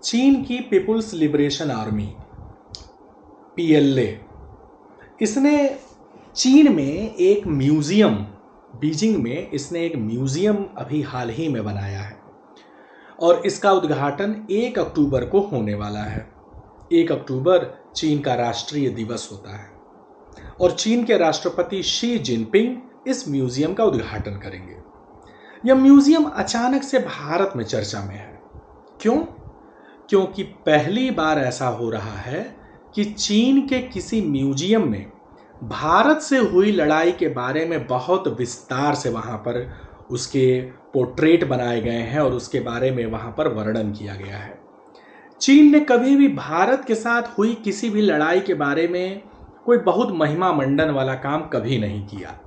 चीन की people's liberation army PLA, इसने चीन में एक म्यूजियम, बीजिंग में इसने एक म्यूजियम अभी हाल ही में बनाया है और इसका उद्घाटन 1 अक्टूबर को होने वाला है। 1 अक्टूबर चीन का राष्ट्रीय दिवस होता है और चीन के राष्ट्रपति शी जिनपिंग इस म्यूजियम का उद्घाटन करेंगे। यह म्यूजियम अचानक से भारत में चर्चा में है। क्यों? क्योंकि पहली बार ऐसा हो रहा है कि चीन के किसी म्यूजियम में भारत से हुई लड़ाई के बारे में बहुत विस्तार से वहां पर उसके पोर्ट्रेट बनाए गए हैं और उसके बारे में वहां पर वर्णन किया गया है। चीन ने कभी भी भारत के साथ हुई किसी भी लड़ाई के बारे में कोई बहुत महिमा मंडन वाला काम कभी नहीं किया।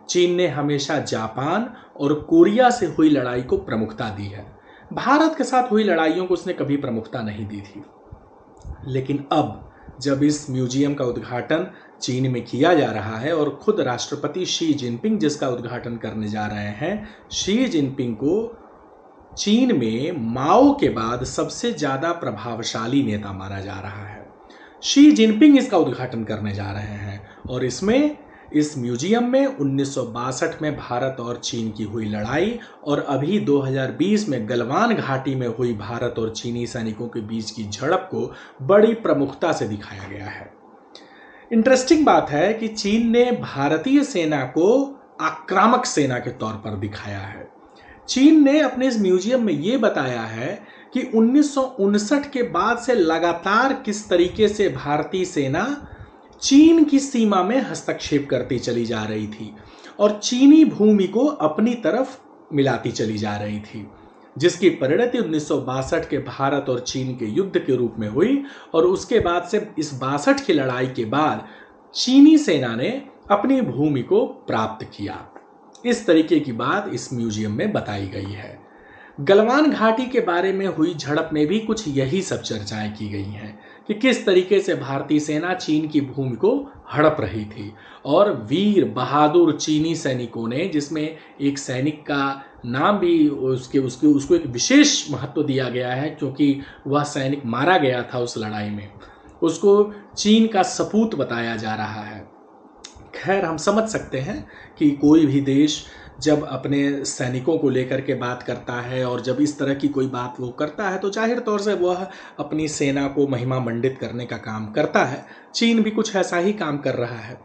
चीन ने हमेशा जापान और कोरिया से हुई लड़ाई को प्रमुखता दी है। भारत के साथ हुई लड़ाइयों को उसने कभी प्रमुखता नहीं दी थी। लेकिन अब जब इस म्यूजियम का उद्घाटन चीन में किया जा रहा है और खुद राष्ट्रपति शी जिनपिंग जिसका उद्घाटन करने जा रहे हैं, शी जिनपिंग को चीन में माओ के बाद सबसे ज्यादा प्रभावशाली नेता माना जा रहा है। शी जिनपिंग इसका उद्घाटन करने जा रहे हैं और इस म्यूजियम में 1962 में भारत और चीन की हुई लड़ाई और अभी 2020 में गलवान घाटी में हुई भारत और चीनी सैनिकों के बीच की झड़प को बड़ी प्रमुखता से दिखाया गया है। इंटरेस्टिंग बात है कि चीन ने भारतीय सेना को आक्रामक सेना के तौर पर दिखाया है। चीन ने अपने इस म्यूजियम में यह बताया है कि 1959 के बाद से लगातार किस तरीके से भारतीय सेना चीन की सीमा में हस्तक्षेप करती चली जा रही थी और चीनी भूमि को अपनी तरफ मिलाती चली जा रही थी, जिसकी परिणति 1962 के भारत और चीन के युद्ध के रूप में हुई। और उसके बाद से इस 62 की लड़ाई के बाद चीनी सेना ने अपनी भूमि को प्राप्त किया। इस तरीके की बात इस म्यूजियम में बताई गई है। गलवान घाटी के बारे में हुई झड़प में भी कुछ यही सब चर्चाएं की गई हैं कि किस तरीके से भारतीय सेना चीन की भूमि को हड़प रही थी और वीर बहादुर चीनी सैनिकों ने, जिसमें एक सैनिक का नाम भी उसको एक विशेष महत्व दिया गया है क्योंकि वह सैनिक मारा गया था उस लड़ाई में, उसको चीन का सपूत बताया जा रहा है। खैर, हम समझ सकते हैं कि कोई भी देश जब अपने सैनिकों को लेकर के बात करता है और जब इस तरह की कोई बात वो करता है तो जाहिर तौर से वह अपनी सेना को महिमा मंडित करने का काम करता है। चीन भी कुछ ऐसा ही काम कर रहा है,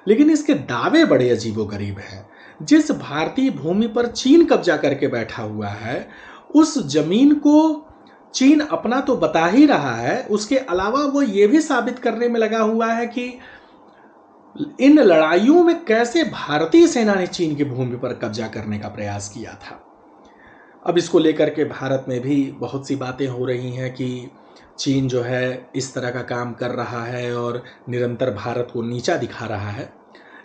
लेकिन इसके दावे बड़े अजीबोगरीब हैं। जिस भारतीय भूमि पर चीन कब्जा करके बैठा हुआ है, उस जमीन को चीन अपना तो बता ही रहा है, उसके अलावा वो ये भी साबित करने में लगा हुआ है कि इन लड़ाइयों में कैसे भारतीय सेना ने चीन की भूमि पर कब्जा करने का प्रयास किया था। अब इसको लेकर के भारत में भी बहुत सी बातें हो रही हैं कि चीन जो है इस तरह का काम कर रहा है और निरंतर भारत को नीचा दिखा रहा है।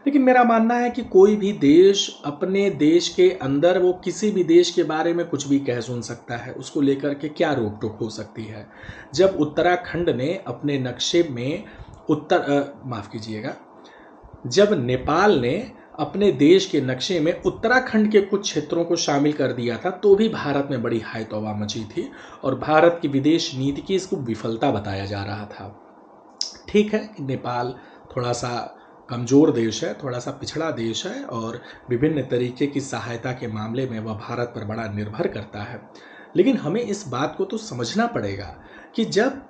लेकिन मेरा मानना है कि कोई भी देश अपने देश के अंदर वो किसी भी देश के बारे में कुछ भी कह सुन सकता है, उसको लेकर के क्या रोक टोक हो सकती है। जब उत्तराखंड ने अपने नक्शे में जब नेपाल ने अपने देश के नक्शे में उत्तराखंड के कुछ क्षेत्रों को शामिल कर दिया था तो भी भारत में बड़ी हाय तौबा मची थी और भारत की विदेश नीति की इसको विफलता बताया जा रहा था। ठीक है, नेपाल थोड़ा सा कमज़ोर देश है, थोड़ा सा पिछड़ा देश है और विभिन्न तरीके की सहायता के मामले में वह भारत पर बड़ा निर्भर करता है। लेकिन हमें इस बात को तो समझना पड़ेगा कि जब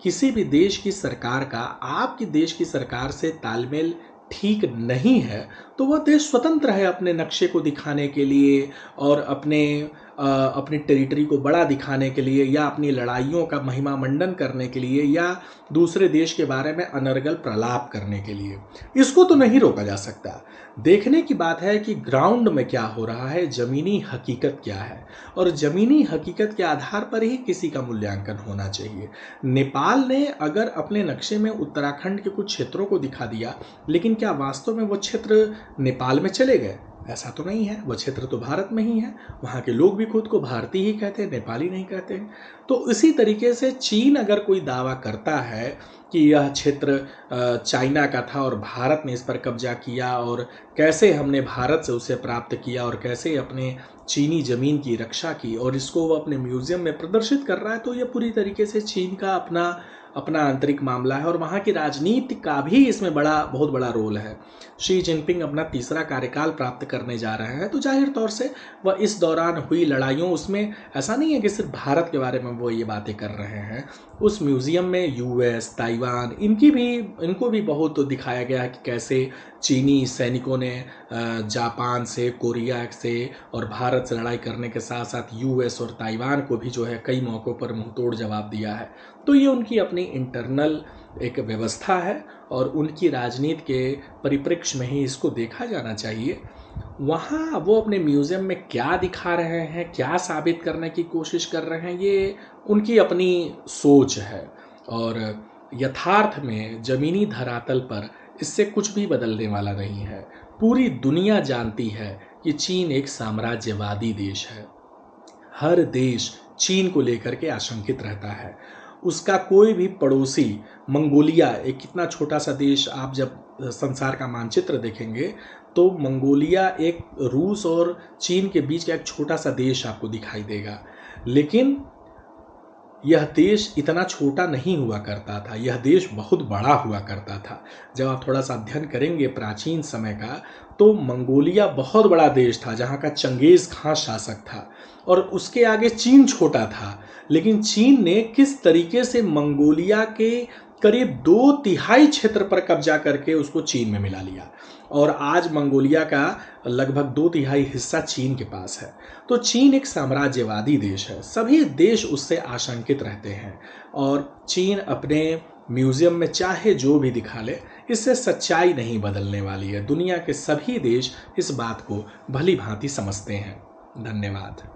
किसी भी देश की सरकार का आपके देश की सरकार से तालमेल ठीक नहीं है तो वह देश स्वतंत्र है अपने नक्शे को दिखाने के लिए और अपनी टेरिटरी को बड़ा दिखाने के लिए या अपनी लड़ाइयों का महिमा मंडन करने के लिए या दूसरे देश के बारे में अनर्गल प्रलाप करने के लिए। इसको तो नहीं रोका जा सकता। देखने की बात है कि ग्राउंड में क्या हो रहा है, ज़मीनी हकीकत क्या है और ज़मीनी हकीकत के आधार पर ही किसी का मूल्यांकन होना चाहिए। नेपाल ने अगर अपने नक्शे में उत्तराखंड के कुछ क्षेत्रों को दिखा दिया, लेकिन क्या वास्तव में वो क्षेत्र नेपाल में चले गए? ऐसा तो नहीं है, वह क्षेत्र तो भारत में ही है, वहाँ के लोग भी खुद को भारतीय ही कहते हैं, नेपाली नहीं कहते हैं। तो इसी तरीके से चीन अगर कोई दावा करता है कि यह क्षेत्र चाइना का था और भारत ने इस पर कब्जा किया और कैसे हमने भारत से उसे प्राप्त किया और कैसे अपने चीनी ज़मीन की रक्षा की, और इसको वो अपने म्यूज़ियम में प्रदर्शित कर रहा है, तो यह पूरी तरीके से चीन का अपना अपना आंतरिक मामला है और वहाँ की राजनीति का भी इसमें बहुत बड़ा रोल है। शी जिनपिंग अपना तीसरा कार्यकाल प्राप्त करने जा रहे हैं, तो जाहिर तौर से वह इस दौरान हुई लड़ाइयों, उसमें ऐसा नहीं है कि सिर्फ भारत के बारे में वो ये बातें कर रहे हैं। उस म्यूज़ियम में यूएस, ताइवान, इनको भी बहुत दिखाया गया है कि कैसे चीनी सैनिकों ने जापान से, कोरिया से और भारत से लड़ाई करने के साथ साथ यूएस और ताइवान को भी जो है कई मौक़ों पर मुंहतोड़ जवाब दिया है। तो ये उनकी अपनी इंटरनल एक व्यवस्था है और उनकी राजनीति के परिप्रेक्ष्य में ही इसको देखा जाना चाहिए। वहाँ वो अपने म्यूज़ियम में क्या दिखा रहे हैं, क्या साबित करने की कोशिश कर रहे हैं, ये उनकी अपनी सोच है और यथार्थ में ज़मीनी धरातल पर इससे कुछ भी बदलने वाला नहीं है। पूरी दुनिया जानती है कि चीन एक साम्राज्यवादी देश है। हर देश चीन को लेकर के आशंकित रहता है। उसका कोई भी पड़ोसी, मंगोलिया एक कितना छोटा सा देश, आप जब संसार का मानचित्र देखेंगे तो मंगोलिया एक रूस और चीन के बीच का एक छोटा सा देश आपको दिखाई देगा, लेकिन यह देश इतना छोटा नहीं हुआ करता था, यह देश बहुत बड़ा हुआ करता था। जब आप थोड़ा सा अध्ययन करेंगे प्राचीन समय का, तो मंगोलिया बहुत बड़ा देश था जहाँ का चंगेज़ खां शासक था और उसके आगे चीन छोटा था। लेकिन चीन ने किस तरीके से मंगोलिया के करीब 2/3 क्षेत्र पर कब्जा करके उसको चीन में मिला लिया और आज मंगोलिया का लगभग 2/3 हिस्सा चीन के पास है। तो चीन एक साम्राज्यवादी देश है, सभी देश उससे आशंकित रहते हैं और चीन अपने म्यूज़ियम में चाहे जो भी दिखा ले, इससे सच्चाई नहीं बदलने वाली है। दुनिया के सभी देश इस बात को भली भांति समझते हैं। धन्यवाद।